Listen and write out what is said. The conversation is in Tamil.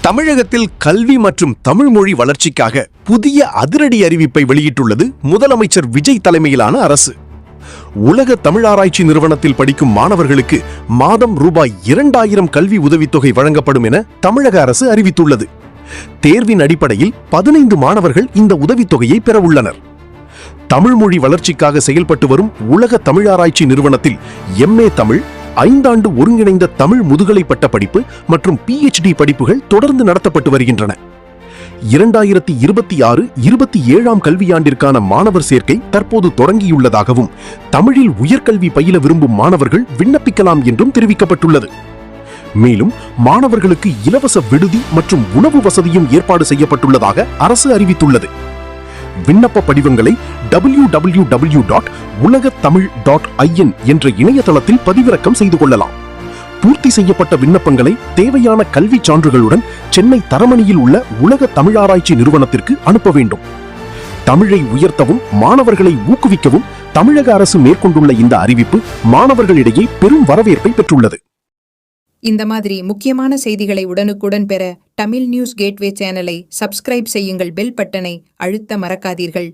தமிழகத்தில் கல்வி மற்றும் தமிழ் மொழி வளர்ச்சிக்காக புதிய அதிரடி அறிவிப்பை வெளியிட்டுள்ளது முதலமைச்சர் விஜய் தலைமையிலான அரசு. உலக தமிழாராய்ச்சி நிறுவனத்தில் படிக்கும் மாணவர்களுக்கு மாதம் ரூபாய் 2000 கல்வி உதவித்தொகை வழங்கப்படும் என தமிழக அரசு அறிவித்துள்ளது. தேர்வின் அடிப்படையில் 15 மாணவர்கள் இந்த உதவித்தொகையை பெற உள்ளனர். தமிழ் மொழி வளர்ச்சிக்காக செயல்பட்டு வரும் உலக தமிழாராய்ச்சி நிறுவனத்தில் MA தமிழ், 5 ஆண்டு ஒருங்கிணைந்த தமிழ் முதுகலை பட்ட படிப்பு மற்றும் PhD படிப்புகள் தொடர்ந்து நடத்தப்பட்டு வருகின்றன. 2026-27 கல்வியாண்டிற்கான மாணவர் சேர்க்கை தற்போது தொடங்கியுள்ளதாகவும் தமிழில் உயர்கல்வி பயில விரும்பும் மாணவர்கள் விண்ணப்பிக்கலாம் என்றும் தெரிவிக்கப்பட்டுள்ளது. மேலும் மாணவர்களுக்கு இலவச விடுதி மற்றும் உணவு வசதியும் ஏற்பாடு செய்யப்பட்டுள்ளதாக அரசு அறிவித்துள்ளது. விண்ணப்ப படிவங்களை www.ulagathamil.in என்ற இணையதளத்தில் பதிவிறக்கம் செய்து கொள்ளலாம். பூர்த்தி செய்யப்பட்ட விண்ணப்பங்களை தேவையான கல்வி சான்றுகளுடன் சென்னை தரமணியில் உள்ள உலக தமிழாராய்ச்சி நிறுவனத்திற்கு அனுப்ப வேண்டும். தமிழை உயர்த்தவும் மாணவர்களை ஊக்குவிக்கவும் தமிழக அரசு மேற்கொண்டுள்ள இந்த அறிவிப்பு மாணவர்களிடையே பெரும் வரவேற்பை பெற்றுள்ளது. இந்த மாதிரி முக்கியமான செய்திகளை உடனுக்குடன் பெற தமிழ் நியூஸ் கேட்வே சேனலை சப்ஸ்கிரைப் செய்யுங்கள். பெல் பட்டனை அழுத்த மறக்காதீர்கள்.